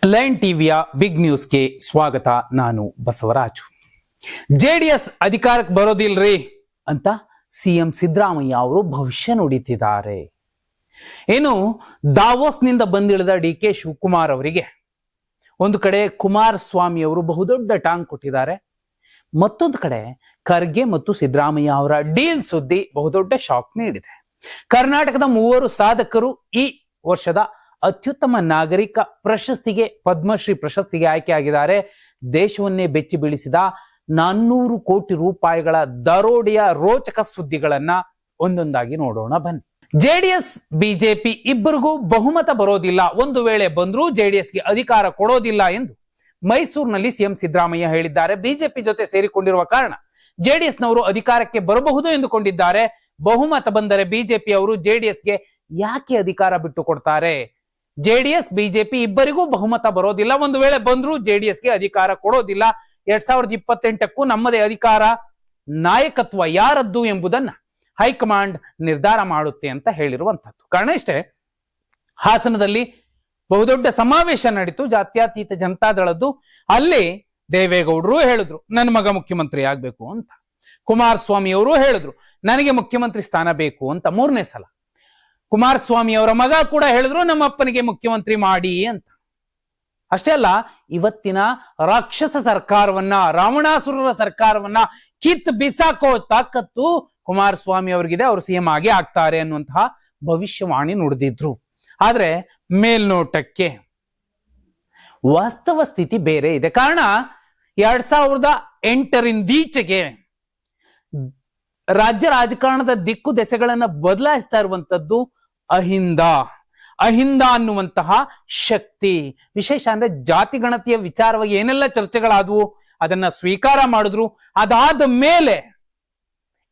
Line ಟಿವಿಯ big ನ್ಯೂಸ್ಗೆ ಸ್ವಾಗತ. ನಾನು ಬಸವರಾಜು. ಜೆಡಿಎಸ್ ಅಧಿಕಾರಕ್ಕೆ ಬರೋದಿಲ್ರಿ ಅಂತ ಸಿಎಂ ಸಿದ್ದರಾಮಯ್ಯ ಅವರು ಭವಿಷ್ಯ ನುಡಿತಿದ್ದಾರೆ. ಏನು ದಾವೋಸ್ನಿಂದ ಬಂದಿಳಿದ ಡಿ.ಕೆ. ಶಿವಕುಮಾರ್ ಅವರಿಗೆ ಒಂದು ಕಡೆ ಕುಮಾರಸ್ವಾಮಿ ಅವರು ಬಹುದೊಡ್ಡ ಟಾಂಗ್ ಕೊಟ್ಟಿದ್ದಾರೆ, ಮತ್ತೊಂದು ಕಡೆ ಖರ್ಗೆ ಮತ್ತು ಸಿದ್ದರಾಮಯ್ಯ ಅವರ ಡೀಲ್ ಸುದ್ದಿ ಬಹುದೊಡ್ಡ ಶಾಕ್ ನೀಡಿದೆ. ಕರ್ನಾಟಕದ 3 ಸಾಧಕರು ಈ ವರ್ಷದ ಅತ್ಯುತ್ತಮ ನಾಗರಿಕ ಪ್ರಶಸ್ತಿಗೆ, ಪದ್ಮಶ್ರೀ ಪ್ರಶಸ್ತಿಗೆ ಆಯ್ಕೆಯಾಗಿದ್ದಾರೆ. ದೇಶವನ್ನೇ ಬೆಚ್ಚಿ ಬೀಳಿಸಿದ 400 ಕೋಟಿ ರೂಪಾಯಿಗಳ ದರೋಡೆಯ ರೋಚಕ ಸುದ್ದಿಗಳನ್ನ ಒಂದೊಂದಾಗಿ ನೋಡೋಣ ಬನ್ನಿ. ಜೆಡಿಎಸ್ ಬಿಜೆಪಿ ಇಬ್ಬರಿಗೂ ಬಹುಮತ ಬರೋದಿಲ್ಲ, ಒಂದು ವೇಳೆ ಬಂದ್ರೂ ಜೆಡಿಎಸ್ಗೆ ಅಧಿಕಾರ ಕೊಡೋದಿಲ್ಲ ಎಂದು ಮೈಸೂರಿನಲ್ಲಿ ಸಿಎಂ ಸಿದ್ದರಾಮಯ್ಯ ಹೇಳಿದ್ದಾರೆ. ಬಿಜೆಪಿ ಜೊತೆ ಸೇರಿಕೊಂಡಿರುವ ಕಾರಣ ಜೆಡಿಎಸ್ನವರು ಅಧಿಕಾರಕ್ಕೆ ಬರಬಹುದು ಎಂದುಕೊಂಡಿದ್ದಾರೆ. ಬಹುಮತ ಬಂದರೆ ಬಿಜೆಪಿ ಅವರು ಜೆಡಿಎಸ್ಗೆ ಯಾಕೆ ಅಧಿಕಾರ ಬಿಟ್ಟು ಕೊಡ್ತಾರೆ? ಜೆಡಿಎಸ್ ಬಿಜೆಪಿ ಇಬ್ಬರಿಗೂ ಬಹುಮತ ಬರೋದಿಲ್ಲ, ಒಂದು ವೇಳೆ ಬಂದ್ರೂ ಜೆಡಿಎಸ್ಗೆ ಅಧಿಕಾರ ಕೊಡೋದಿಲ್ಲ. 2028ಕ್ಕೂ ನಮ್ಮದೇ ಅಧಿಕಾರ, ನಾಯಕತ್ವ ಯಾರದ್ದು ಎಂಬುದನ್ನ ಹೈಕಮಾಂಡ್ ನಿರ್ಧಾರ ಮಾಡುತ್ತೆ ಅಂತ ಹೇಳಿರುವಂತದ್ದು. ಕಾರಣ ಇಷ್ಟೇ, ಹಾಸನದಲ್ಲಿ ಬಹುದೊಡ್ಡ ಸಮಾವೇಶ ನಡೀತು ಜಾತ್ಯತೀತ ಜನತಾದಳದ್ದು. ಅಲ್ಲಿ ದೇವೇಗೌಡರು ಹೇಳಿದ್ರು ನನ್ನ ಮಗ ಮುಖ್ಯಮಂತ್ರಿ ಆಗ್ಬೇಕು ಅಂತ, ಕುಮಾರಸ್ವಾಮಿ ಅವರು ಹೇಳಿದ್ರು ನನಗೆ ಮುಖ್ಯಮಂತ್ರಿ ಸ್ಥಾನ ಬೇಕು ಅಂತ. 3ನೇ ಸಲ ಕುಮಾರಸ್ವಾಮಿ ಅವರ ಮಗ ಕೂಡ ಹೇಳಿದ್ರು ನಮ್ಮ ಅಪ್ಪನಿಗೆ ಮುಖ್ಯಮಂತ್ರಿ ಮಾಡಿ ಅಂತ. ಅಷ್ಟೇ ಅಲ್ಲ, ಇವತ್ತಿನ ರಾಕ್ಷಸ ಸರ್ಕಾರವನ್ನ, ರಾವಣಾಸುರರ ಸರ್ಕಾರವನ್ನ ಕಿತ್ ಬಿಸಾಕೋ ತಾಕತ್ತು ಕುಮಾರಸ್ವಾಮಿ ಅವರಿಗಿದೆ, ಅವರು ಸಿಎಂ ಆಗಿ ಆಗ್ತಾರೆ ಅನ್ನುವಂತಹ ಭವಿಷ್ಯವಾಣಿ ನುಡಿದಿದ್ರು. ಆದ್ರೆ ಮೇಲ್ನೋಟಕ್ಕೆ ವಾಸ್ತವ ಸ್ಥಿತಿ ಬೇರೆ ಇದೆ. ಕಾರಣ 2008ರಿಂದೀಚೆಗೆ ರಾಜ್ಯ ರಾಜಕಾರಣದ ದಿಕ್ಕು ದೆಸೆಗಳನ್ನ ಬದಲಾಯಿಸ್ತಾ ಇರುವಂತದ್ದು ಅಹಿಂದ ಅನ್ನುವಂತಹ ಶಕ್ತಿ. ವಿಶೇಷ ಅಂದ್ರೆ ಜಾತಿ ಗಣತಿಯ ವಿಚಾರವಾಗಿ ಏನೆಲ್ಲ ಚರ್ಚೆಗಳಾದವು ಅದನ್ನ ಸ್ವೀಕಾರ ಮಾಡಿದ್ರು. ಅದಾದ ಮೇಲೆ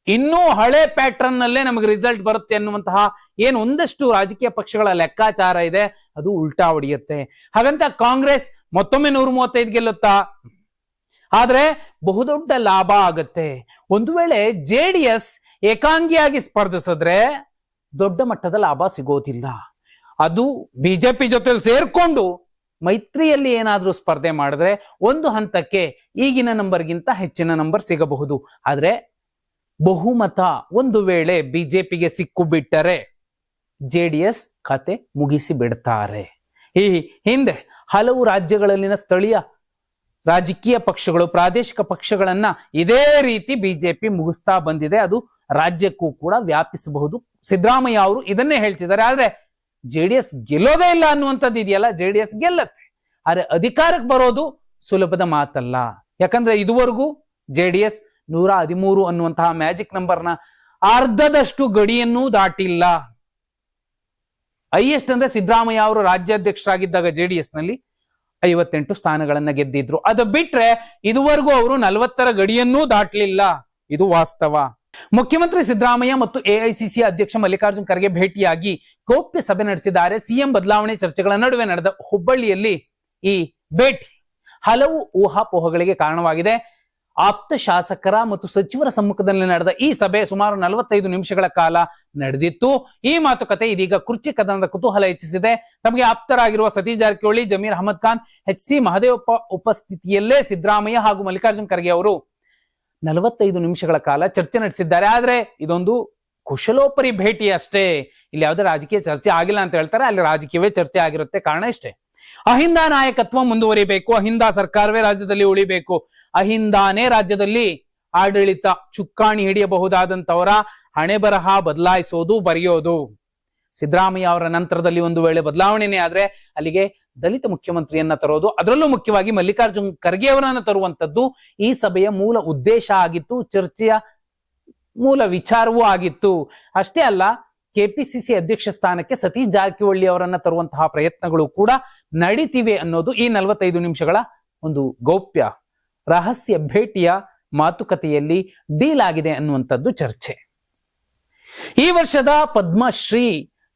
ಇನ್ನೂ ಹಳೆ ಪ್ಯಾಟ್ರನ್ ನಲ್ಲೇ ನಮಗೆ ರಿಸಲ್ಟ್ ಬರುತ್ತೆ ಅನ್ನುವಂತಹ ಏನು ಒಂದಷ್ಟು ರಾಜಕೀಯ ಪಕ್ಷಗಳ ಲೆಕ್ಕಾಚಾರ ಇದೆ, ಅದು ಉಲ್ಟಾ ಹೊಡೆಯುತ್ತೆ. ಹಾಗಂತ ಕಾಂಗ್ರೆಸ್ ಮತ್ತೊಮ್ಮೆ 135 ಗೆಲ್ಲುತ್ತಾ? ಆದ್ರೆ ಬಹುದೊಡ್ಡ ಲಾಭ ಆಗತ್ತೆ. ಒಂದು ವೇಳೆ ಜೆಡಿಎಸ್ ಏಕಾಂಗಿಯಾಗಿ ಸ್ಪರ್ಧಿಸಿದ್ರೆ ದೊಡ್ಡ ಮಟ್ಟದ ಲಾಭ ಸಿಗೋದಿಲ್ಲ. ಅದು ಬಿಜೆಪಿ ಜೊತೆ ಸೇರ್ಕೊಂಡು ಮೈತ್ರಿಯಲ್ಲಿ ಏನಾದ್ರೂ ಸ್ಪರ್ಧೆ ಮಾಡಿದ್ರೆ ಒಂದು ಹಂತಕ್ಕೆ ಈಗಿನ ನಂಬರ್ಗಿಂತ ಹೆಚ್ಚಿನ ನಂಬರ್ ಸಿಗಬಹುದು. ಆದ್ರೆ ಬಹುಮತ ಒಂದು ವೇಳೆ ಬಿಜೆಪಿಗೆ ಸಿಕ್ಕು ಬಿಟ್ಟರೆ ಜೆಡಿಎಸ್ ಕತೆ ಮುಗಿಸಿ ಬಿಡ್ತಾರೆ. ಈ ಹಿಂದೆ ಹಲವು ರಾಜ್ಯಗಳಲ್ಲಿನ ಸ್ಥಳೀಯ ರಾಜಕೀಯ ಪಕ್ಷಗಳು, ಪ್ರಾದೇಶಿಕ ಪಕ್ಷಗಳನ್ನ ಇದೇ ರೀತಿ ಬಿಜೆಪಿ ಮುಗಿಸ್ತಾ ಬಂದಿದೆ. ಅದು ರಾಜ್ಯಕ್ಕೂ ಕೂಡ ವ್ಯಾಪಿಸಬಹುದು. ಸಿದ್ದರಾಮಯ್ಯ ಅವರು ಇದನ್ನೇ ಹೇಳ್ತಿದ್ದಾರೆ. ಆದ್ರೆ ಜೆಡಿಎಸ್ ಗೆಲ್ಲೋದೇ ಇಲ್ಲ ಅನ್ನುವಂಥದ್ದು ಇದೆಯಲ್ಲ, ಜೆಡಿಎಸ್ ಗೆಲ್ಲತ್ತೆ. ಆದ್ರೆ ಅಧಿಕಾರಕ್ಕೆ ಬರೋದು ಸುಲಭದ ಮಾತಲ್ಲ. ಯಾಕಂದ್ರೆ ಇದುವರೆಗೂ ಜೆಡಿಎಸ್ 113 ಅನ್ನುವಂತಹ ಮ್ಯಾಜಿಕ್ ನಂಬರ್ನ ಅರ್ಧದಷ್ಟು ಗಡಿಯನ್ನೂ ದಾಟಿಲ್ಲ. ಹೈಯೆಸ್ಟ್ ಅಂದ್ರೆ ಸಿದ್ದರಾಮಯ್ಯ ಅವರು ರಾಜ್ಯಾಧ್ಯಕ್ಷರಾಗಿದ್ದಾಗ ಜೆಡಿಎಸ್ ನಲ್ಲಿ 58 ಸ್ಥಾನಗಳನ್ನ ಗೆದ್ದಿದ್ರು. ಅದು ಬಿಟ್ರೆ ಇದುವರೆಗೂ ಅವರು 40ರ ಗಡಿಯನ್ನೂ ದಾಟಲಿಲ್ಲ. ಇದು ವಾಸ್ತವ. ಮುಖ್ಯಮಂತ್ರಿ ಸಿದ್ದರಾಮಯ್ಯ ಮತ್ತು ಎಐಸಿಸಿ ಅಧ್ಯಕ್ಷ ಮಲ್ಲಿಕಾರ್ಜುನ್ ಖರ್ಗೆ ಭೇಟಿಯಾಗಿ ಗೌಪ್ಯ ಸಭೆ ನಡೆಸಿದ್ದಾರೆ. ಸಿಎಂ ಬದಲಾವಣೆ ಚರ್ಚೆಗಳ ನಡುವೆ ನಡೆದ ಹುಬ್ಬಳ್ಳಿಯಲ್ಲಿ ಈ ಭೇಟಿ ಹಲವು ಊಹಾಪೋಹಗಳಿಗೆ ಕಾರಣವಾಗಿದೆ. ಆಪ್ತ ಶಾಸಕರ ಮತ್ತು ಸಚಿವರ ಸಮ್ಮುಖದಲ್ಲಿ ನಡೆದ ಈ ಸಭೆ ಸುಮಾರು 45 ನಿಮಿಷಗಳ ಕಾಲ ನಡೆದಿತ್ತು. ಈ ಮಾತುಕತೆ ಇದೀಗ ಕುರ್ಚಿ ಕದನದ ಕುತೂಹಲ ಹೆಚ್ಚಿಸಿದೆ. ತಮಗೆ ಆಪ್ತರಾಗಿರುವ ಸತೀಶ್ ಜಾರಕಿಹೊಳಿ, ಜಮೀರ್ ಅಹಮದ್ ಖಾನ್, ಎಚ್.ಸಿ. ಮಹದೇವಪ್ಪ ಉಪಸ್ಥಿತಿಯಲ್ಲೇ ಸಿದ್ದರಾಮಯ್ಯ ಹಾಗೂ ಮಲ್ಲಿಕಾರ್ಜುನ್ ಖರ್ಗೆ ಅವರು 45 ನಿಮಿಷಗಳ ಕಾಲ ಚರ್ಚೆ ನಡೆಸಿದ್ದಾರೆ. ಆದ್ರೆ ಇದೊಂದು ಕುಶಲೋಪರಿ ಭೇಟಿ ಅಷ್ಟೇ. ಇಲ್ಲಿ ಯಾವುದೇ ರಾಜಕೀಯ ಚರ್ಚೆ ಆಗಿಲ್ಲ ಅಂತ ಹೇಳ್ತಾರೆ, ಅಲ್ಲಿ ರಾಜಕೀಯವೇ ಚರ್ಚೆ ಆಗಿರುತ್ತೆ. ಕಾರಣ ಇಷ್ಟೇ, ಅಹಿಂದ ನಾಯಕತ್ವ ಮುಂದುವರಿಬೇಕು, ಅಹಿಂದ ಸರ್ಕಾರವೇ ರಾಜ್ಯದಲ್ಲಿ ಉಳಿಬೇಕು, ಅಹಿಂದಾನೇ ರಾಜ್ಯದಲ್ಲಿ ಆಡಳಿತ ಚುಕ್ಕಾಣಿ ಹಿಡಿಯಬಹುದಾದಂತವರ ಹಣೆ ಬರಹ ಬದಲಾಯಿಸೋದು, ಬರೆಯೋದು. ಸಿದ್ದರಾಮಯ್ಯ ಅವರ ನಂತರದಲ್ಲಿ ಒಂದು ವೇಳೆ ಬದಲಾವಣೆನೇ ಆದ್ರೆ ಅಲ್ಲಿಗೆ ದಲಿತ ಮುಖ್ಯಮಂತ್ರಿಯನ್ನ ತರೋದು, ಅದರಲ್ಲೂ ಮುಖ್ಯವಾಗಿ ಮಲ್ಲಿಕಾರ್ಜುನ್ ಖರ್ಗೆ ಅವರನ್ನ ತರುವಂತದ್ದು ಈ ಸಭೆಯ ಮೂಲ ಉದ್ದೇಶ ಆಗಿತ್ತು, ಚರ್ಚೆಯ ಮೂಲ ವಿಚಾರವೂ ಆಗಿತ್ತು. ಅಷ್ಟೇ ಅಲ್ಲ, ಕೆಪಿಸಿಸಿ ಅಧ್ಯಕ್ಷ ಸ್ಥಾನಕ್ಕೆ ಸತೀಶ್ ಜಾರಕಿಹೊಳಿ ಅವರನ್ನ ತರುವಂತಹ ಪ್ರಯತ್ನಗಳು ಕೂಡ ನಡೀತಿವೆ ಅನ್ನೋದು ಈ 45 ನಿಮಿಷಗಳ ಒಂದು ಗೌಪ್ಯ ರಹಸ್ಯ ಭೇಟಿಯ ಮಾತುಕತೆಯಲ್ಲಿ ಡೀಲ್ ಆಗಿದೆ ಅನ್ನುವಂಥದ್ದು ಚರ್ಚೆ. ಈ ವರ್ಷದ ಪದ್ಮಶ್ರೀ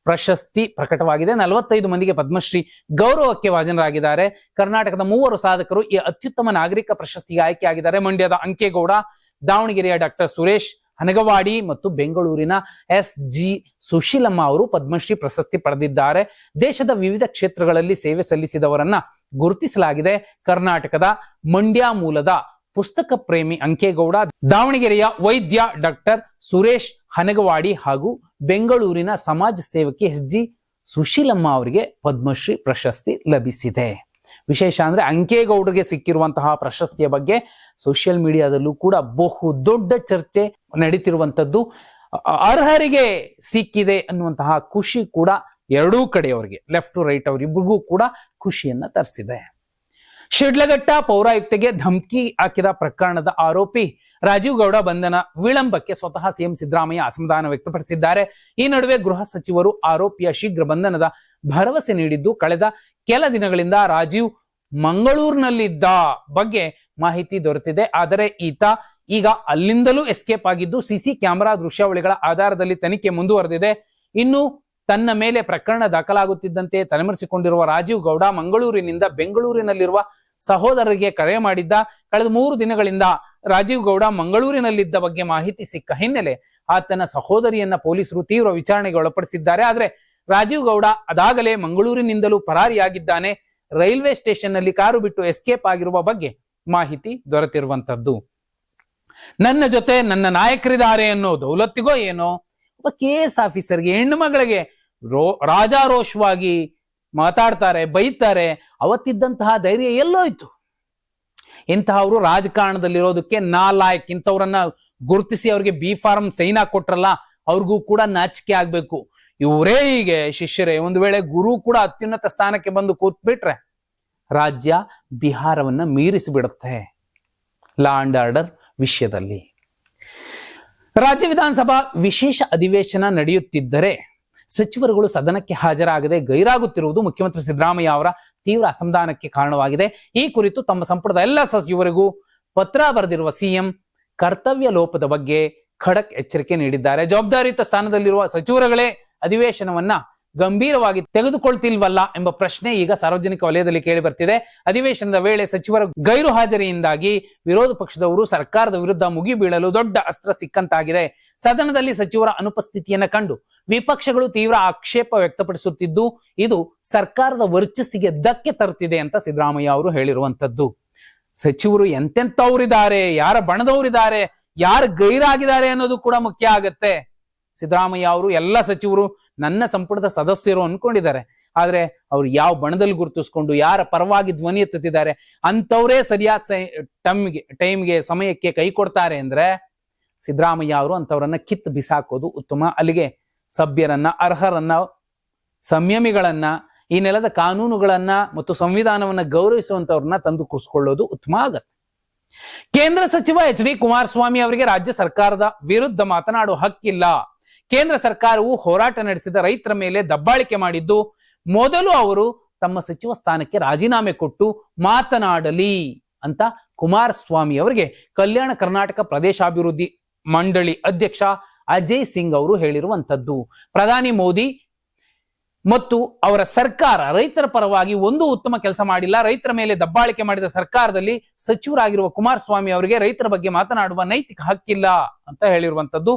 ಪ್ರಶಸ್ತಿ ಪ್ರಕಟವಾಗಿದೆ. 45 ಮಂದಿಗೆ ಪದ್ಮಶ್ರೀ ಗೌರವಕ್ಕೆ ಭಾಜನರಾಗಿದ್ದಾರೆ. ಕರ್ನಾಟಕದ 3 ಸಾಧಕರು ಈ ಅತ್ಯುತ್ತಮ ನಾಗರಿಕ ಪ್ರಶಸ್ತಿಗೆ ಆಯ್ಕೆಯಾಗಿದ್ದಾರೆ. ಮಂಡ್ಯದ ಅಂಕೇಗೌಡ, ದಾವಣಗೆರೆಯ ಡಾಕ್ಟರ್ ಸುರೇಶ್ ಹನಗವಾಡಿ ಮತ್ತು ಬೆಂಗಳೂರಿನ ಎಸ್.ಜಿ. ಸುಶೀಲಮ್ಮ ಅವರು ಪದ್ಮಶ್ರೀ ಪ್ರಶಸ್ತಿ ಪಡೆದಿದ್ದಾರೆ. ದೇಶದ ವಿವಿಧ ಕ್ಷೇತ್ರಗಳಲ್ಲಿ ಸೇವೆ ಸಲ್ಲಿಸಿದವರನ್ನ ಗುರುತಿಸಲಾಗಿದೆ. ಕರ್ನಾಟಕದ ಮಂಡ್ಯ ಮೂಲದ ಪುಸ್ತಕ ಪ್ರೇಮಿ ಅಂಕೇಗೌಡ, ದಾವಣಗೆರೆಯ ವೈದ್ಯ ಡಾಕ್ಟರ್ ಸುರೇಶ್ ಹನಗವಾಡಿ ಹಾಗೂ ಬೆಂಗಳೂರಿನ ಸಮಾಜ ಸೇವಕಿ ಎಸ್.ಜಿ. ಸುಶೀಲಮ್ಮ ಅವರಿಗೆ ಪದ್ಮಶ್ರೀ ಪ್ರಶಸ್ತಿ ಲಭಿಸಿದೆ. ವಿಶೇಷ ಅಂದ್ರೆ ಅಂಕೇಗೌಡರಿಗೆ ಸಿಕ್ಕಿರುವಂತಹ ಪ್ರಶಸ್ತಿಯ ಬಗ್ಗೆ ಸೋಷಿಯಲ್ ಮೀಡಿಯಾದಲ್ಲೂ ಕೂಡ ಬಹು ದೊಡ್ಡ ಚರ್ಚೆ ನಡೀತಿರುವಂತದ್ದು. ಅರ್ಹರಿಗೆ ಸಿಕ್ಕಿದೆ ಅನ್ನುವಂತಹ ಖುಷಿ ಕೂಡ ಎರಡೂ ಕಡೆಯವರಿಗೆ, ಲೆಫ್ಟ್ ಟು ರೈಟ್ ಅವರಿಬ್ಬರಿಗೂ ಕೂಡ ಖುಷಿಯನ್ನ ತರಿಸಿದೆ. ಶಿಡ್ಲಘಟ್ಟ ಪೌರಾಯುಕ್ತೆಗೆ ಧಮಕಿ ಹಾಕಿದ ಪ್ರಕರಣದ ಆರೋಪಿ ರಾಜೀವ್ ಗೌಡ ಬಂಧನ ವಿಳಂಬಕ್ಕೆ ಸ್ವತಃ ಸಿಎಂ ಸಿದ್ದರಾಮಯ್ಯ ಅಸಮಾಧಾನ ವ್ಯಕ್ತಪಡಿಸಿದ್ದಾರೆ. ಈ ನಡುವೆ ಗೃಹ ಸಚಿವರು ಆರೋಪಿಯ ಶೀಘ್ರ ಬಂಧನದ ಭರವಸೆ ನೀಡಿದ್ದು, ಕಳೆದ ಕೆಲ ದಿನಗಳಿಂದ ರಾಜೀವ್ ಮಂಗಳೂರಿನಲ್ಲಿದ್ದ ಬಗ್ಗೆ ಮಾಹಿತಿ ದೊರೆತಿದೆ. ಆದರೆ ಈತ ಈಗ ಅಲ್ಲಿಂದಲೂ ಎಸ್ಕೇಪ್ ಆಗಿದ್ದು, ಸಿಸಿ ಕ್ಯಾಮೆರಾ ದೃಶ್ಯಾವಳಿಗಳ ಆಧಾರದಲ್ಲಿ ತನಿಖೆ ಮುಂದುವರೆದಿದೆ. ಇನ್ನು ತನ್ನ ಮೇಲೆ ಪ್ರಕರಣ ದಾಖಲಾಗುತ್ತಿದ್ದಂತೆ ತಲೆಮರೆಸಿಕೊಂಡಿರುವ ರಾಜೀವ್ ಗೌಡ ಮಂಗಳೂರಿನಿಂದ ಬೆಂಗಳೂರಿನಲ್ಲಿರುವ ಸಹೋದರರಿಗೆ ಕರೆ ಮಾಡಿದ್ದ. ಕಳೆದ 3 ದಿನಗಳಿಂದ ರಾಜೀವ್ ಗೌಡ ಮಂಗಳೂರಿನಲ್ಲಿದ್ದ ಬಗ್ಗೆ ಮಾಹಿತಿ ಸಿಕ್ಕ ಹಿನ್ನೆಲೆ ಆತನ ಸಹೋದರಿಯನ್ನ ಪೊಲೀಸರು ತೀವ್ರ ವಿಚಾರಣೆಗೆ ಒಳಪಡಿಸಿದ್ದಾರೆ. ಆದ್ರೆ ರಾಜೀವ್ ಗೌಡ ಅದಾಗಲೇ ಮಂಗಳೂರಿನಿಂದಲೂ ಪರಾರಿಯಾಗಿದ್ದಾನೆ. ರೈಲ್ವೆ ಸ್ಟೇಷನ್ ನಲ್ಲಿ ಕಾರು ಬಿಟ್ಟು ಎಸ್ಕೇಪ್ ಆಗಿರುವ ಬಗ್ಗೆ ಮಾಹಿತಿ ದೊರೆತಿರುವಂತದ್ದು. ನನ್ನ ಜೊತೆ ನನ್ನ ನಾಯಕರಿದ್ದಾರೆ ಅನ್ನೋ ದೌಲತ್ತಿಗೋ ಏನೋ ಒಬ್ಬ KS ಆಫೀಸರ್ಗೆ, ಹೆಣ್ಣು ಮಗಳಿಗೆ ರಾಜಾರೋಷವಾಗಿ ಮಾತಾಡ್ತಾರೆ, ಬೈತಾರೆ. ಅವತ್ತಿದ್ದಂತಹ ಧೈರ್ಯ ಎಲ್ಲೋಯ್ತು? ಇಂತಹವರು ರಾಜಕಾರಣದಲ್ಲಿರೋದಕ್ಕೆ ನಾಲಾಯಕ್. ಇಂಥವ್ರನ್ನ ಗುರುತಿಸಿ ಅವ್ರಿಗೆ ಬಿ ಫಾರ್ಮ್ ಸೈನ್ ಹಾಕೊಟ್ರಲ್ಲ, ಅವ್ರಿಗೂ ಕೂಡ ನಾಚಿಕೆ ಆಗ್ಬೇಕು. ಇವರೇ ಹೀಗೆ ಶಿಷ್ಯರೇ ಒಂದು ವೇಳೆ ಗುರು ಕೂಡ ಅತ್ಯುನ್ನತ ಸ್ಥಾನಕ್ಕೆ ಬಂದು ಕೂತ್ಬಿಟ್ರೆ ರಾಜ್ಯ ಬಿಹಾರವನ್ನ ಮೀರಿಸಿಬಿಡುತ್ತೆ ಲಾ ಅಂಡ್ ಆರ್ಡರ್ ವಿಷಯದಲ್ಲಿ. ರಾಜ್ಯ ವಿಧಾನಸಭಾ ವಿಶೇಷ ಅಧಿವೇಶನ ನಡೆಯುತ್ತಿದ್ದರೆ ಸಚಿವರುಗಳು ಸದನಕ್ಕೆ ಹಾಜರಾಗದೆ ಗೈರಾಗುತ್ತಿರುವುದು ಮುಖ್ಯಮಂತ್ರಿ ಸಿದ್ದರಾಮಯ್ಯ ಅವರ ತೀವ್ರ ಅಸಮಾಧಾನಕ್ಕೆ ಕಾರಣವಾಗಿದೆ. ಈ ಕುರಿತು ತಮ್ಮ ಸಂಪುಟದ ಎಲ್ಲ ಸಚಿವರಿಗೂ ಪತ್ರ ಬರೆದಿರುವ ಸಿಎಂ ಕರ್ತವ್ಯ ಲೋಪದ ಬಗ್ಗೆ ಖಡಕ್ ಎಚ್ಚರಿಕೆ ನೀಡಿದ್ದಾರೆ. ಜವಾಬ್ದಾರಿಯುತ ಸ್ಥಾನದಲ್ಲಿರುವ ಸಚಿವರುಗಳೇ ಅಧಿವೇಶನವನ್ನ ಗಂಭೀರವಾಗಿ ತೆಗೆದುಕೊಳ್ತಿಲ್ವಲ್ಲ ಎಂಬ ಪ್ರಶ್ನೆ ಈಗ ಸಾರ್ವಜನಿಕ ವಲಯದಲ್ಲಿ ಕೇಳಿ ಬರ್ತಿದೆ. ಅಧಿವೇಶನದ ವೇಳೆ ಸಚಿವರ ಗೈರು ಹಾಜರಿಯಿಂದಾಗಿ ವಿರೋಧ ಪಕ್ಷದವರು ಸರ್ಕಾರದ ವಿರುದ್ಧ ಮುಗಿ ಬೀಳಲು ದೊಡ್ಡ ಅಸ್ತ್ರ ಸಿಕ್ಕಂತಾಗಿದೆ. ಸದನದಲ್ಲಿ ಸಚಿವರ ಅನುಪಸ್ಥಿತಿಯನ್ನ ಕಂಡು ವಿಪಕ್ಷಗಳು ತೀವ್ರ ಆಕ್ಷೇಪ ವ್ಯಕ್ತಪಡಿಸುತ್ತಿದ್ದು, ಇದು ಸರ್ಕಾರದ ವರ್ಚಸ್ಸಿಗೆ ಧಕ್ಕೆ ತರುತ್ತಿದೆ ಅಂತ ಸಿದ್ದರಾಮಯ್ಯ ಅವರು ಹೇಳಿರುವಂತದ್ದು. ಸಚಿವರು ಎಂತೆಂಥವರಿದ್ದಾರೆ, ಯಾರ ಬಣದವರಿದ್ದಾರೆ, ಯಾರು ಗೈರಾಗಿದ್ದಾರೆ ಅನ್ನೋದು ಕೂಡ ಮುಖ್ಯ ಆಗತ್ತೆ. ಸಿದ್ದರಾಮಯ್ಯ ಅವರು ಎಲ್ಲ ಸಚಿವರು ನನ್ನ ಸಂಪುಟದ ಸದಸ್ಯರು ಅನ್ಕೊಂಡಿದ್ದಾರೆ. ಆದ್ರೆ ಅವ್ರು ಯಾವ ಬಣದಲ್ಲಿ ಗುರುತಿಸ್ಕೊಂಡು ಯಾರ ಪರವಾಗಿ ಧ್ವನಿ ಎತ್ತುತ್ತಿದ್ದಾರೆ ಅಂತವರೇ ಸರಿಯಾದ ಟೈಮ್ಗೆ ಸಮಯಕ್ಕೆ ಕೈ ಕೊಡ್ತಾರೆ ಅಂದ್ರೆ ಸಿದ್ದರಾಮಯ್ಯ ಅವರು ಅಂತವರನ್ನ ಕಿತ್ತು ಬಿಸಾಕೋದು ಉತ್ತಮ. ಅಲ್ಲಿಗೆ ಸಭ್ಯರನ್ನ, ಅರ್ಹರನ್ನ, ಸಂಯಮಿಗಳನ್ನ, ಈ ನೆಲದ ಕಾನೂನುಗಳನ್ನ ಮತ್ತು ಸಂವಿಧಾನವನ್ನ ಗೌರವಿಸುವಂತವ್ರನ್ನ ತಂದು ಕೂರಿಸಿಕೊಳ್ಳೋದು ಉತ್ತಮ ಆಗತ್ತೆ. ಕೇಂದ್ರ ಸಚಿವ ಎಚ್.ಡಿ. ಕುಮಾರಸ್ವಾಮಿ ಅವರಿಗೆ ರಾಜ್ಯ ಸರ್ಕಾರದ ವಿರುದ್ಧ ಮಾತನಾಡುವ ಹಕ್ಕಿಲ್ಲ. ಕೇಂದ್ರ ಸರ್ಕಾರವು ಹೋರಾಟ ನಡೆಸಿದ ರೈತರ ಮೇಲೆ ದಬ್ಬಾಳಿಕೆ ಮಾಡಿದ್ದು, ಮೊದಲು ಅವರು ತಮ್ಮ ಸಚಿವ ಸ್ಥಾನಕ್ಕೆ ರಾಜೀನಾಮೆ ಕೊಟ್ಟು ಮಾತನಾಡಲಿ ಅಂತ ಕುಮಾರಸ್ವಾಮಿ ಅವರಿಗೆ ಕಲ್ಯಾಣ ಕರ್ನಾಟಕ ಪ್ರದೇಶಾಭಿವೃದ್ಧಿ ಮಂಡಳಿ ಅಧ್ಯಕ್ಷ ಅಜಯ್ ಸಿಂಗ್ ಅವರು ಹೇಳಿರುವಂತದ್ದು. ಪ್ರಧಾನಿ ಮೋದಿ ಮತ್ತು ಅವರ ಸರ್ಕಾರ ರೈತರ ಪರವಾಗಿ ಒಂದು ಉತ್ತಮ ಕೆಲಸ ಮಾಡಿಲ್ಲ. ರೈತರ ಮೇಲೆ ದಬ್ಬಾಳಿಕೆ ಮಾಡಿದ ಸರ್ಕಾರದಲ್ಲಿ ಸಚಿವರಾಗಿರುವ ಕುಮಾರಸ್ವಾಮಿ ಅವರಿಗೆ ರೈತರ ಬಗ್ಗೆ ಮಾತನಾಡುವ ನೈತಿಕ ಹಕ್ಕಿಲ್ಲ ಅಂತ ಹೇಳಿರುವಂತದ್ದು.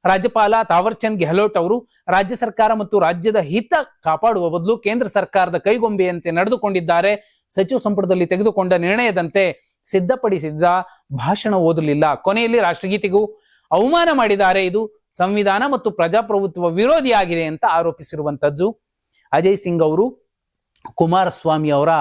ರಾಜ್ಯಪಾಲ ತಾವರ್ ಚಂದ್ ಗೆಹ್ಲೋಟ್ ಅವರು ರಾಜ್ಯ ಸರ್ಕಾರ ಮತ್ತು ರಾಜ್ಯದ ಹಿತ ಕಾಪಾಡುವ ಬದಲು ಕೇಂದ್ರ ಸರ್ಕಾರದ ಕೈಗೊಂಬೆಯಂತೆ ನಡೆದುಕೊಂಡಿದ್ದಾರೆ. ಸಚಿವ ಸಂಪುಟದಲ್ಲಿ ತೆಗೆದುಕೊಂಡ ನಿರ್ಣಯದಂತೆ ಸಿದ್ಧಪಡಿಸಿದ್ದ ಭಾಷಣ ಓದಲಿಲ್ಲ. ಕೊನೆಯಲ್ಲಿ ರಾಷ್ಟ್ರಗೀತೆಗೂ ಅವಮಾನ ಮಾಡಿದ್ದಾರೆ. ಇದು ಸಂವಿಧಾನ ಮತ್ತು ಪ್ರಜಾಪ್ರಭುತ್ವ ವಿರೋಧಿಯಾಗಿದೆ ಅಂತ ಆರೋಪಿಸಿರುವಂತದ್ದು. ಅಜಯ್ ಸಿಂಗ್ ಅವರು ಕುಮಾರಸ್ವಾಮಿ ಅವರ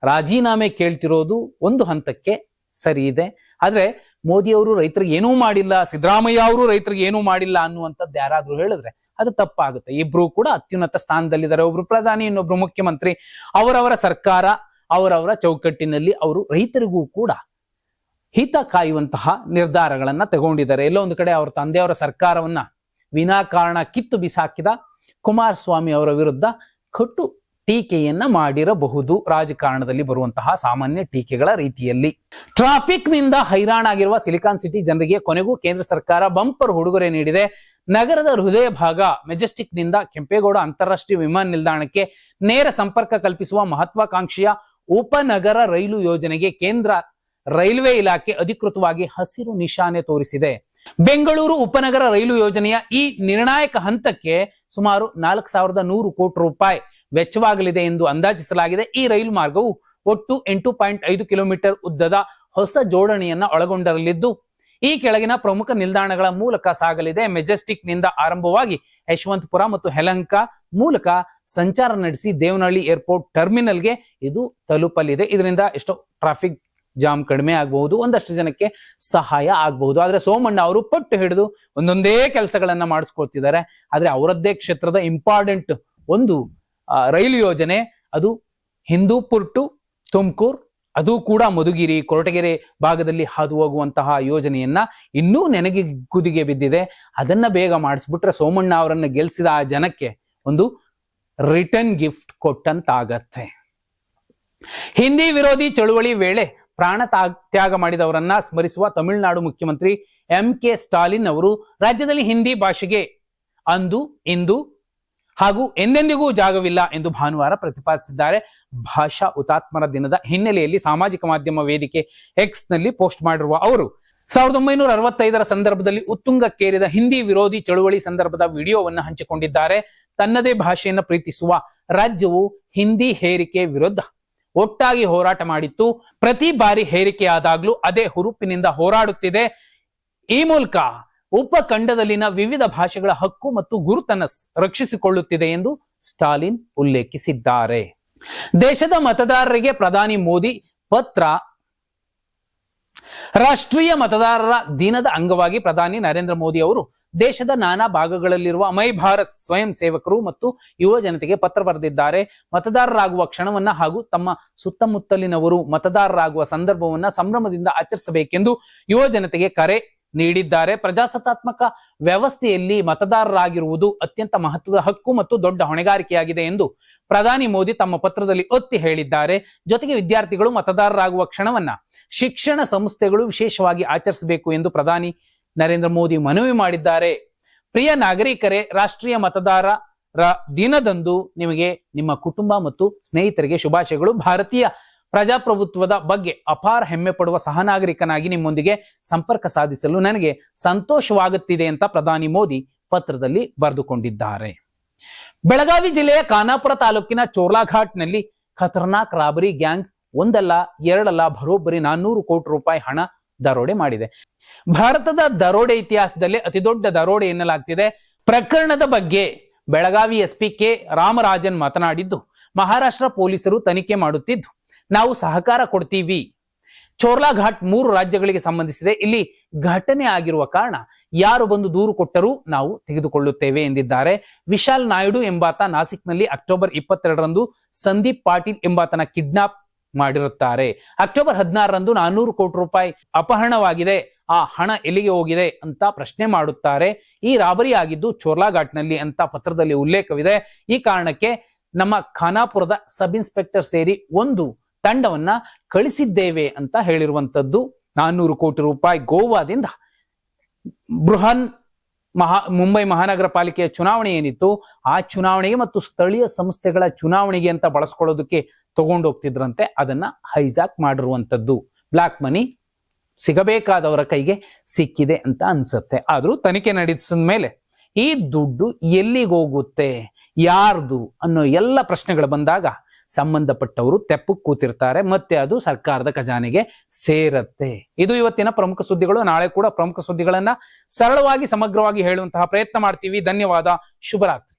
ರಾಜೀನಾಮೆ ಕೇಳ್ತಿರೋದು ಒಂದು ಹಂತಕ್ಕೆ ಸರಿ ಇದೆ. ಆದ್ರೆ ಮೋದಿ ಅವರು ರೈತರಿಗೆ ಏನೂ ಮಾಡಿಲ್ಲ, ಸಿದ್ದರಾಮಯ್ಯ ಅವರು ರೈತರಿಗೆ ಏನೂ ಮಾಡಿಲ್ಲ ಅನ್ನುವಂಥದ್ದು ಯಾರಾದ್ರೂ ಹೇಳಿದ್ರೆ ಅದು ತಪ್ಪಾಗುತ್ತೆ. ಇಬ್ರು ಕೂಡ ಅತ್ಯುನ್ನತ ಸ್ಥಾನದಲ್ಲಿದ್ದಾರೆ. ಒಬ್ರು ಪ್ರಧಾನಿ, ಇನ್ನೊಬ್ರು ಮುಖ್ಯಮಂತ್ರಿ. ಅವರವರ ಸರ್ಕಾರ, ಅವರವರ ಚೌಕಟ್ಟಿನಲ್ಲಿ ಅವರು ರೈತರಿಗೂ ಕೂಡ ಹಿತ ಕಾಯುವಂತಹ ನಿರ್ಧಾರಗಳನ್ನ ತಗೊಂಡಿದ್ದಾರೆ. ಎಲ್ಲೋ ಒಂದು ಕಡೆ ಅವ್ರ ತಂದೆಯವರ ಸರ್ಕಾರವನ್ನ ವಿನಾಕಾರಣ ಕಿತ್ತು ಬಿಸಾಕಿದ ಕುಮಾರಸ್ವಾಮಿ ಅವರ ವಿರುದ್ಧ ಕಟ್ಟು ಟೀಕೆಯನ್ನ ಮಾಡಿರಬಹುದು. ರಾಜಕಾರಣದಲ್ಲಿ ಬರುವಂತಹ ಸಾಮಾನ್ಯ ಟೀಕೆಗಳ ರೀತಿಯಲ್ಲಿ. ಟ್ರಾಫಿಕ್ ನಿಂದ ಹೈರಾಣಾಗಿರುವ ಸಿಲಿಕಾನ್ ಸಿಟಿ ಜನರಿಗೆ ಕೊನೆಗೂ ಕೇಂದ್ರ ಸರ್ಕಾರ ಬಂಪರ್ ಉಡುಗೊರೆ ನೀಡಿದೆ. ನಗರದ ಹೃದಯ ಭಾಗ ಮೆಜೆಸ್ಟಿಕ್ ನಿಂದ ಕೆಂಪೇಗೌಡ ಅಂತಾರಾಷ್ಟ್ರೀಯ ವಿಮಾನ ನಿಲ್ದಾಣಕ್ಕೆ ನೇರ ಸಂಪರ್ಕ ಕಲ್ಪಿಸುವ ಮಹತ್ವಾಕಾಂಕ್ಷೆಯ ಉಪನಗರ ರೈಲು ಯೋಜನೆಗೆ ಕೇಂದ್ರ ರೈಲ್ವೆ ಇಲಾಖೆ ಅಧಿಕೃತವಾಗಿ ಹಸಿರು ನಿಶಾನೆ ತೋರಿಸಿದೆ. ಬೆಂಗಳೂರು ಉಪನಗರ ರೈಲು ಯೋಜನೆಯ ಈ ನಿರ್ಣಾಯಕ ಹಂತಕ್ಕೆ ಸುಮಾರು 4,100 ಕೋಟಿ ರೂಪಾಯಿ ವೆಚ್ಚವಾಗಲಿದೆ ಎಂದು ಅಂದಾಜಿಸಲಾಗಿದೆ. ಈ ರೈಲು ಮಾರ್ಗವು ಒಟ್ಟು 8.5 ಕಿಲೋಮೀಟರ್ ಉದ್ದದ ಹೊಸ ಜೋಡಣೆಯನ್ನ ಒಳಗೊಂಡಿರಲಿದ್ದು ಈ ಕೆಳಗಿನ ಪ್ರಮುಖ ನಿಲ್ದಾಣಗಳ ಮೂಲಕ ಸಾಗಲಿದೆ. ಮೆಜೆಸ್ಟಿಕ್ ನಿಂದ ಆರಂಭವಾಗಿ ಯಶವಂತಪುರ ಮತ್ತು ಯಲಹಂಕ ಮೂಲಕ ಸಂಚಾರ ನಡೆಸಿ ದೇವನಹಳ್ಳಿ ಏರ್ಪೋರ್ಟ್ ಟರ್ಮಿನಲ್ಗೆ ಇದು ತಲುಪಲಿದೆ. ಇದರಿಂದ ಎಷ್ಟೋ ಟ್ರಾಫಿಕ್ ಜಾಮ್ ಕಡಿಮೆ ಆಗಬಹುದು, ಒಂದಷ್ಟು ಜನಕ್ಕೆ ಸಹಾಯ ಆಗಬಹುದು. ಆದ್ರೆ ಸೋಮಣ್ಣ ಅವರು ಪಟ್ಟು ಹಿಡಿದು ಒಂದೊಂದೇ ಕೆಲಸಗಳನ್ನ ಮಾಡಿಸ್ಕೊಳ್ತಿದ್ದಾರೆ. ಆದ್ರೆ ಅವರದ್ದೇ ಕ್ಷೇತ್ರದ ಇಂಪಾರ್ಟೆಂಟ್ ಒಂದು ರೈಲು ಯೋಜನೆ, ಅದು ಹಿಂದೂಪುರ್ ಟು ತುಮಕೂರು, ಅದು ಕೂಡ ಮಧುಗಿರಿ ಕೊರಟಗೆರೆ ಭಾಗದಲ್ಲಿ ಹಾದು ಹೋಗುವಂತಹ ಯೋಜನೆಯನ್ನ ಇನ್ನೂ ನೆನಗೆ ಕುದಿಗೆ ಬಿದ್ದಿದೆ. ಅದನ್ನ ಬೇಗ ಮಾಡಿಸ್ಬಿಟ್ರೆ ಸೋಮಣ್ಣ ಅವರನ್ನ ಗೆಲ್ಸಿದ ಆ ಜನಕ್ಕೆ ಒಂದು ರಿಟರ್ನ್ ಗಿಫ್ಟ್ ಕೊಟ್ಟಂತಾಗತ್ತೆ. ಹಿಂದಿ ವಿರೋಧಿ ಚಳುವಳಿ ವೇಳೆ ಪ್ರಾಣ ತ್ಯಾಗ ಮಾಡಿದವರನ್ನ ಸ್ಮರಿಸುವ ತಮಿಳುನಾಡು ಮುಖ್ಯಮಂತ್ರಿ MK ಸ್ಟಾಲಿನ್ ಅವರು ರಾಜ್ಯದಲ್ಲಿ ಹಿಂದಿ ಭಾಷೆಗೆ ಅಂದು ಇಂದು ಹಾಗೂ ಎಂದೆಂದಿಗೂ ಜಾಗವಿಲ್ಲ ಎಂದು ಭಾನುವಾರ ಪ್ರತಿಪಾದಿಸಿದ್ದಾರೆ. ಭಾಷಾ ಹುತಾತ್ಮರ ದಿನದ ಹಿನ್ನೆಲೆಯಲ್ಲಿ ಸಾಮಾಜಿಕ ಮಾಧ್ಯಮ ವೇದಿಕೆ X ನಲ್ಲಿ ಪೋಸ್ಟ್ ಮಾಡಿರುವ ಅವರು 1965ರ ಸಂದರ್ಭದಲ್ಲಿ ಉತ್ತುಂಗಕ್ಕೇರಿದ ಹಿಂದಿ ವಿರೋಧಿ ಚಳುವಳಿ ಸಂದರ್ಭದ ವಿಡಿಯೋವನ್ನು ಹಂಚಿಕೊಂಡಿದ್ದಾರೆ. ತನ್ನದೇ ಭಾಷೆಯನ್ನು ಪ್ರೀತಿಸುವ ರಾಜ್ಯವು ಹಿಂದಿ ಹೇರಿಕೆ ವಿರುದ್ಧ ಒಟ್ಟಾಗಿ ಹೋರಾಟ ಮಾಡಿತ್ತು. ಪ್ರತಿ ಬಾರಿ ಹೇರಿಕೆಯಾದಾಗ್ಲೂ ಅದೇ ಹುರುಪಿನಿಂದ ಹೋರಾಡುತ್ತಿದೆ. ಈ ಮೂಲಕ ಉಪಖಂಡದಲ್ಲಿನ ವಿವಿಧ ಭಾಷೆಗಳ ಹಕ್ಕು ಮತ್ತು ಗುರುತನ್ನು ರಕ್ಷಿಸಿಕೊಳ್ಳುತ್ತಿದೆ ಎಂದು ಸ್ಟಾಲಿನ್ ಉಲ್ಲೇಖಿಸಿದ್ದಾರೆ. ದೇಶದ ಮತದಾರರಿಗೆ ಪ್ರಧಾನಿ ಮೋದಿ ಪತ್ರ. ರಾಷ್ಟ್ರೀಯ ಮತದಾರರ ದಿನದ ಅಂಗವಾಗಿ ಪ್ರಧಾನಿ ನರೇಂದ್ರ ಮೋದಿ ಅವರು ದೇಶದ ನಾನಾ ಭಾಗಗಳಲ್ಲಿರುವ ಮೈ ಭಾರತ್ ಸ್ವಯಂ ಸೇವಕರು ಮತ್ತು ಯುವ ಜನತೆಗೆ ಪತ್ರ ಬರೆದಿದ್ದಾರೆ. ಮತದಾರರಾಗುವ ಕ್ಷಣವನ್ನ ಹಾಗೂ ತಮ್ಮ ಸುತ್ತಮುತ್ತಲಿನವರು ಮತದಾರರಾಗುವ ಸಂದರ್ಭವನ್ನ ಸಂಭ್ರಮದಿಂದ ಆಚರಿಸಬೇಕೆಂದು ಯುವ ಜನತೆಗೆ ಕರೆ ನೀಡಿದ್ದಾರೆ. ಪ್ರಜಾಸತ್ತಾತ್ಮಕ ವ್ಯವಸ್ಥೆಯಲ್ಲಿ ಮತದಾರರಾಗಿರುವುದು ಅತ್ಯಂತ ಮಹತ್ವದ ಹಕ್ಕು ಮತ್ತು ದೊಡ್ಡ ಹೊಣೆಗಾರಿಕೆಯಾಗಿದೆ ಎಂದು ಪ್ರಧಾನಿ ಮೋದಿ ತಮ್ಮ ಪತ್ರದಲ್ಲಿ ಒತ್ತಿ ಹೇಳಿದ್ದಾರೆ. ಜೊತೆಗೆ ವಿದ್ಯಾರ್ಥಿಗಳು ಮತದಾರರಾಗುವ ಕ್ಷಣವನ್ನ ಶಿಕ್ಷಣ ಸಂಸ್ಥೆಗಳು ವಿಶೇಷವಾಗಿ ಆಚರಿಸಬೇಕು ಎಂದು ಪ್ರಧಾನಿ ನರೇಂದ್ರ ಮೋದಿ ಮನವಿ ಮಾಡಿದ್ದಾರೆ. ಪ್ರಿಯ ನಾಗರಿಕರೇ, ರಾಷ್ಟ್ರೀಯ ಮತದಾರರ ದಿನದಂದು ನಿಮಗೆ, ನಿಮ್ಮ ಕುಟುಂಬ ಮತ್ತು ಸ್ನೇಹಿತರಿಗೆ ಶುಭಾಶಯಗಳು. ಭಾರತೀಯ ಪ್ರಜಾಪ್ರಭುತ್ವದ ಬಗ್ಗೆ ಅಪಾರ ಹೆಮ್ಮೆ ಪಡುವ ಸಹನಾಗರಿಕನಾಗಿ ನಿಮ್ಮೊಂದಿಗೆ ಸಂಪರ್ಕ ಸಾಧಿಸಲು ನನಗೆ ಸಂತೋಷವಾಗುತ್ತಿದೆ ಅಂತ ಪ್ರಧಾನಿ ಮೋದಿ ಪತ್ರದಲ್ಲಿ ಬರೆದುಕೊಂಡಿದ್ದಾರೆ. ಬೆಳಗಾವಿ ಜಿಲ್ಲೆಯ ಖಾನಾಪುರ ತಾಲೂಕಿನ ಚೋರ್ಲಾಘಾಟ್ನಲ್ಲಿ ಖತರ್ನಾಕ್ ರಾಬರಿ ಗ್ಯಾಂಗ್ ಒಂದಲ್ಲ ಎರಡಲ್ಲ ಬರೋಬ್ಬರಿ 400 ಕೋಟಿ ರೂಪಾಯಿ ಹಣ ದರೋಡೆ ಮಾಡಿದೆ. ಭಾರತದ ದರೋಡೆ ಇತಿಹಾಸದಲ್ಲಿ ಅತಿದೊಡ್ಡ ದರೋಡೆ ಎನ್ನಲಾಗ್ತಿದೆ. ಪ್ರಕರಣದ ಬಗ್ಗೆ ಬೆಳಗಾವಿ SP K ರಾಮರಾಜನ್ ಮಾತನಾಡಿದ್ದು, ಮಹಾರಾಷ್ಟ್ರ ಪೊಲೀಸರು ತನಿಖೆ ಮಾಡುತ್ತಿದ್ದು ನಾವು ಸಹಕಾರ ಕೊಡ್ತೀವಿ. ಚೋರ್ಲಾಘಾಟ್ 3 ರಾಜ್ಯಗಳಿಗೆ ಸಂಬಂಧಿಸಿದೆ. ಇಲ್ಲಿ ಘಟನೆ ಆಗಿರುವ ಕಾರಣ ಯಾರು ಬಂದು ದೂರು ಕೊಟ್ಟರೂ ನಾವು ತೆಗೆದುಕೊಳ್ಳುತ್ತೇವೆ ಎಂದಿದ್ದಾರೆ. ವಿಶಾಲ್ ನಾಯ್ಡು ಎಂಬಾತ ನಾಸಿಕ್ನಲ್ಲಿ ಅಕ್ಟೋಬರ್ 22ರಂದು ಸಂದೀಪ್ ಪಾಟೀಲ್ ಎಂಬಾತನ ಕಿಡ್ನಾಪ್ ಮಾಡಿರುತ್ತಾರೆ. ಅಕ್ಟೋಬರ್ 16ರಂದು 400 ಕೋಟಿ ರೂಪಾಯಿ ಅಪಹರಣವಾಗಿದೆ. ಆ ಹಣ ಎಲ್ಲಿಗೆ ಹೋಗಿದೆ ಅಂತ ಪ್ರಶ್ನೆ ಮಾಡುತ್ತಾರೆ. ಈ ರಾಬರಿ ಆಗಿದ್ದು ಚೋರ್ಲಾಘಾಟ್ನಲ್ಲಿ ಅಂತ ಪತ್ರದಲ್ಲಿ ಉಲ್ಲೇಖವಿದೆ. ಈ ಕಾರಣಕ್ಕೆ ನಮ್ಮ ಖಾನಾಪುರದ ಸಬ್ ಇನ್ಸ್ಪೆಕ್ಟರ್ ಸೇರಿ ಒಂದು ತಂಡವನ್ನ ಕಳಿಸಿದ್ದೇವೆ ಅಂತ ಹೇಳಿರುವಂತದ್ದು. 400 ಕೋಟಿ ರೂಪಾಯಿ ಗೋವಾದಿಂದ ಬೃಹನ್ ಮುಂಬೈ ಮಹಾನಗರ ಪಾಲಿಕೆಯ ಚುನಾವಣೆ ಏನಿತ್ತು, ಆ ಚುನಾವಣೆಗೆ ಮತ್ತು ಸ್ಥಳೀಯ ಸಂಸ್ಥೆಗಳ ಚುನಾವಣೆಗೆ ಅಂತ ಬಳಸ್ಕೊಳ್ಳೋದಕ್ಕೆ ತಗೊಂಡು ಹೋಗ್ತಿದ್ರಂತೆ. ಅದನ್ನ ಹೈಜಾಕ್ ಮಾಡಿರುವಂತದ್ದು. ಬ್ಲಾಕ್ ಮನಿ ಸಿಗಬೇಕಾದವರ ಕೈಗೆ ಸಿಕ್ಕಿದೆ ಅಂತ ಅನ್ಸುತ್ತೆ. ಆದ್ರೂ ತನಿಖೆ ನಡೆಸಿದ ಮೇಲೆ ಈ ದುಡ್ಡು ಎಲ್ಲಿಗೋಗುತ್ತೆ, ಯಾರ್ದು ಅನ್ನೋ ಎಲ್ಲ ಪ್ರಶ್ನೆಗಳು ಬಂದಾಗ ಸಂಬಂಧಪಟ್ಟವರು ತೆಪ್ಪಕ್ಕೆ ಕೂತಿರ್ತಾರೆ. ಮತ್ತೆ ಅದು ಸರ್ಕಾರದ ಖಜಾನೆಗೆ ಸೇರತ್ತೆ. ಇದು ಇವತ್ತಿನ ಪ್ರಮುಖ ಸುದ್ದಿಗಳು. ನಾಳೆ ಕೂಡ ಪ್ರಮುಖ ಸುದ್ದಿಗಳನ್ನ ಸರಳವಾಗಿ ಸಮಗ್ರವಾಗಿ ಹೇಳುವಂತಹ ಪ್ರಯತ್ನ ಮಾಡ್ತೀವಿ. ಧನ್ಯವಾದ. ಶುಭರಾತ್ರಿ.